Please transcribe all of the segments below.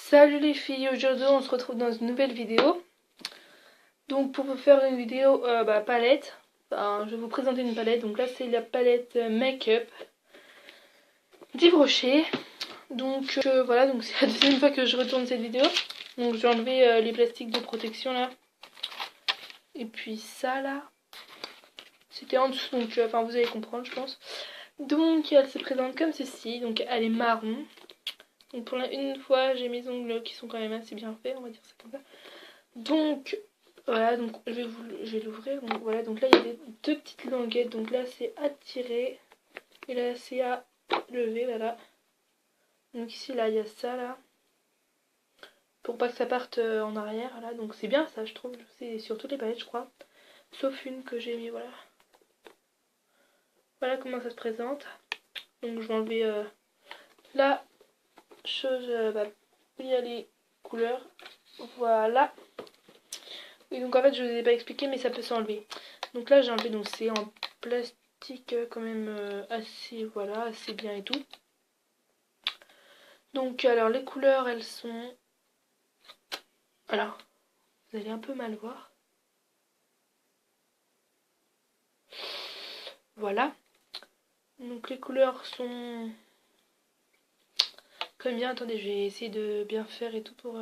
Salut les filles, aujourd'hui on se retrouve dans une nouvelle vidéo. Donc pour vous faire une vidéo palette, je vais vous présenter une palette. Donc là c'est la palette Make-up d'Yves Rocher. Donc voilà, donc c'est la deuxième fois que je retourne cette vidéo. Donc j'ai enlevé les plastiques de protection là. Et puis ça là, c'était en dessous, donc vous allez comprendre je pense. Donc elle se présente comme ceci, donc elle est marron. Donc pour une fois j'ai mes ongles qui sont quand même assez bien faits, on va dire ça comme ça. Donc voilà, donc je vais l'ouvrir. Donc voilà, donc là il y a deux petites languettes. Donc là c'est à tirer et là c'est à lever, voilà. Donc ici là il y a ça là, pour pas que ça parte en arrière là. Donc c'est bien ça je trouve, c'est sur toutes les palettes je crois, sauf une que j'ai mis, voilà. Voilà comment ça se présente. Donc je vais enlever la chose où il y a les couleurs, voilà. Et donc en fait je vous ai pas expliqué mais ça peut s'enlever. Donc là j'ai enlevé, donc c'est en plastique quand même assez, voilà, assez bien et tout. Donc alors les couleurs elles sont, alors vous allez un peu mal voir, voilà. Donc les couleurs sont comme bien, attendez je vais essayer de bien faire et tout pour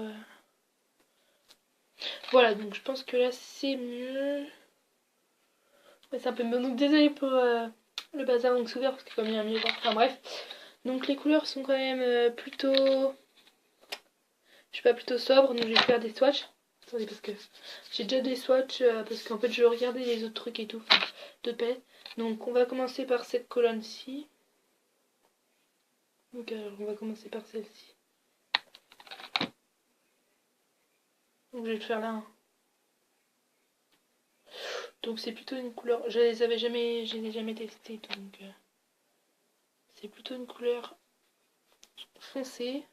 voilà, donc je pense que là c'est mieux. Ouais, c'est un peu mieux, donc désolé pour le bazar donc s'ouvert parce que comme il y a un miroir, enfin bref. Donc les couleurs sont quand même plutôt, je sais pas, plutôt sobre, donc je vais faire des swatchs. Attendez parce que j'ai déjà des swatchs parce qu'en fait je regardais les autres trucs et tout, enfin d'autres palettes. Donc on va commencer par cette colonne-ci. Donc alors on va commencer par celle-ci. Donc je vais le faire là. Hein. Donc c'est plutôt une couleur, je les ai jamais testées, donc c'est plutôt une couleur foncée.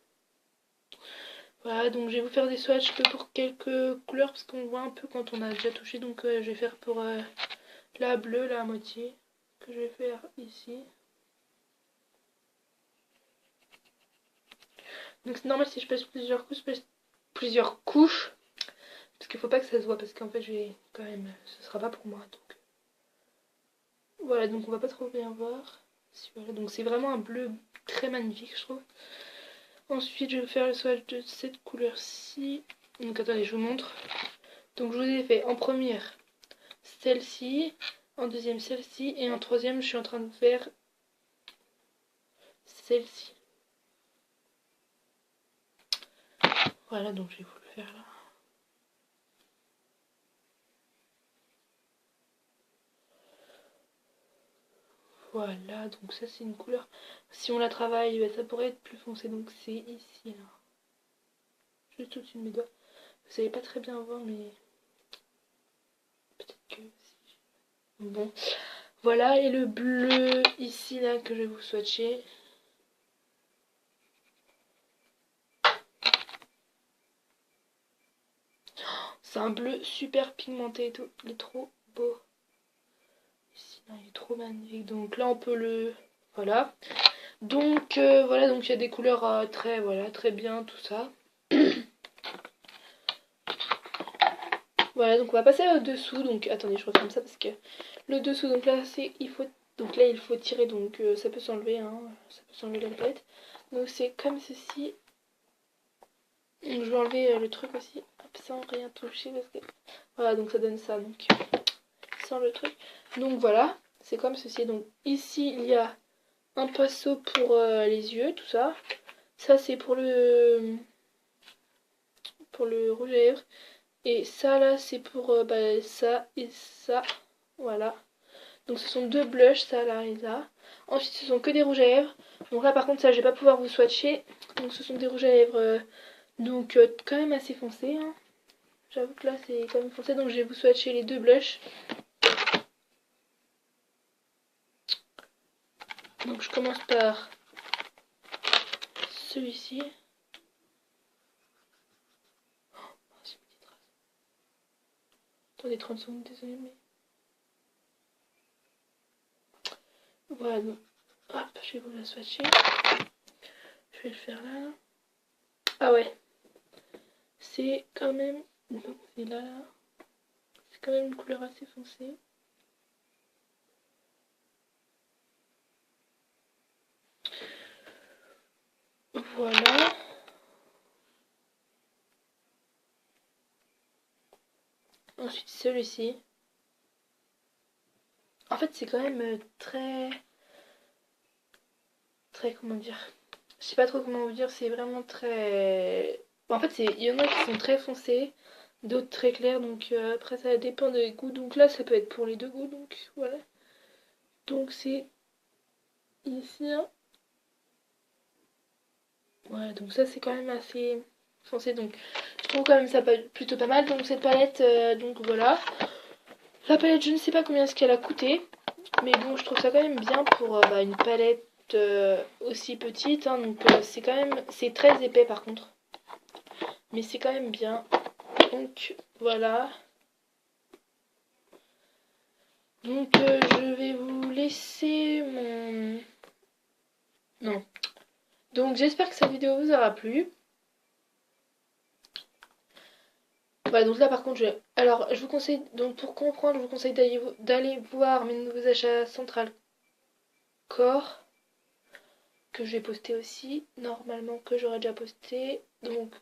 Voilà, donc je vais vous faire des swatchs que pour quelques couleurs parce qu'on voit un peu quand on a déjà touché. Donc je vais faire pour la bleue, là à moitié, que je vais faire ici. Donc c'est normal si je passe plusieurs couches, parce qu'il faut pas que ça se voit, parce qu'en fait je vais quand même, ce sera pas pour moi. Donc voilà, donc on va pas trop bien voir. Voilà, donc c'est vraiment un bleu très magnifique je trouve. Ensuite je vais faire le swatch de cette couleur-ci. Donc attendez, je vous montre. Donc je vous ai fait en première celle-ci, en deuxième celle-ci, et en troisième je suis en train de faire celle-ci. Voilà, donc je vais vous le faire là. Voilà, donc ça c'est une couleur, si on la travaille ça pourrait être plus foncé, donc c'est ici là, juste au-dessus de mes doigts. Vous savez pas très bien voir mais peut-être que si. Bon, voilà, et le bleu ici là que je vais vous swatcher. C'est un bleu super pigmenté et tout, il est trop beau. Ici là, il est trop magnifique, donc là on peut le, voilà. Donc voilà, donc il y a des couleurs très, voilà, très bien, tout ça. Voilà, donc on va passer au dessous. Donc attendez, je referme ça parce que le dessous, donc là c'est, donc là il faut tirer, donc ça peut s'enlever, hein, ça peut s'enlever la palette. Donc c'est comme ceci. Donc je vais enlever le truc aussi, hop, sans rien toucher parce que voilà, donc ça donne ça, donc sans le truc. Donc voilà, c'est comme ceci. Donc ici il y a un pinceau pour les yeux, tout ça. Ça c'est pour le rouge à lèvres. Et ça là c'est pour ça et ça. Voilà. Donc ce sont deux blushs, ça là et là. Ensuite ce sont que des rouges à lèvres. Donc là par contre ça je vais pas pouvoir vous swatcher. Donc ce sont des rouges à lèvres donc quand même assez foncés. Hein. J'avoue que là c'est quand même foncé. Donc je vais vous swatcher les deux blushs. Donc je commence par celui-ci. Attendez 30 secondes, désolé mais... Voilà, donc hop, je vais vous la swatcher. Je vais le faire là. Ah ouais, c'est quand même... C'est là. C'est quand même une couleur assez foncée. Voilà. Ensuite celui-ci. En fait c'est quand même très... comment dire, je sais pas trop comment vous dire, c'est vraiment très... En fait il y en a qui sont très foncés, d'autres très clairs, donc après ça dépend des goûts, donc là ça peut être pour les deux goûts, donc voilà. Donc c'est ici, hein. Ouais, donc ça c'est quand même assez foncé, donc je trouve quand même ça plutôt pas mal. Donc cette palette, donc voilà. La palette, je ne sais pas combien ce qu'elle a coûté, mais bon, je trouve ça quand même bien pour une palette aussi petite, hein. Donc c'est quand même, c'est très épais par contre, mais c'est quand même bien. Donc voilà. Donc je vais vous laisser mon... Non. Donc j'espère que cette vidéo vous aura plu. Voilà, donc là par contre, alors je vous conseille, donc pour comprendre, je vous conseille d'aller voir mes nouveaux achats Central Core, que je vais poster aussi, normalement que j'aurais déjà posté. Donc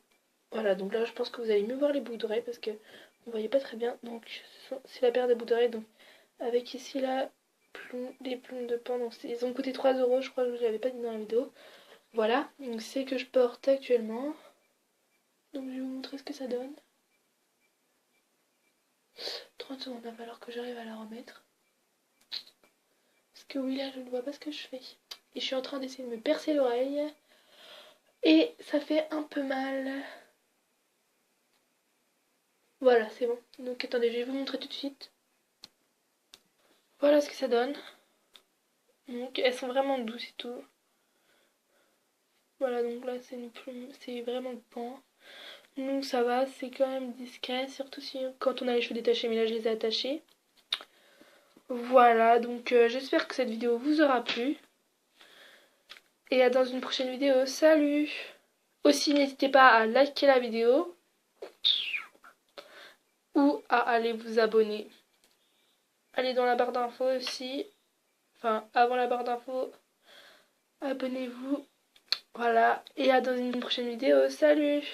voilà, donc là je pense que vous allez mieux voir les boucles d'oreilles parce que vous voyez pas très bien. Donc c'est la paire de boucles d'oreilles, donc avec ici là, les plumes de pan, donc ils ont coûté 3 €, je crois que je vous l'avais pas dit dans la vidéo. Voilà, donc c'est que je porte actuellement. Donc je vais vous montrer ce que ça donne. 30 secondes, il va falloir que j'arrive à la remettre. Parce que oui, là, je ne vois pas ce que je fais. Et je suis en train d'essayer de me percer l'oreille. Et ça fait un peu mal. Voilà, c'est bon. Donc attendez, je vais vous montrer tout de suite. Voilà ce que ça donne. Donc elles sont vraiment douces et tout. Voilà, donc là, c'est une plume, c'est vraiment le pan. Donc ça va, c'est quand même discret. Surtout si quand on a les cheveux détachés, mais là, je les ai attachés. Voilà, donc j'espère que cette vidéo vous aura plu. Et à dans une prochaine vidéo. Salut! Aussi, n'hésitez pas à liker la vidéo ou à aller vous abonner. Allez dans la barre d'infos aussi. Enfin, avant la barre d'infos, abonnez-vous. Voilà, et à dans une prochaine vidéo. Salut!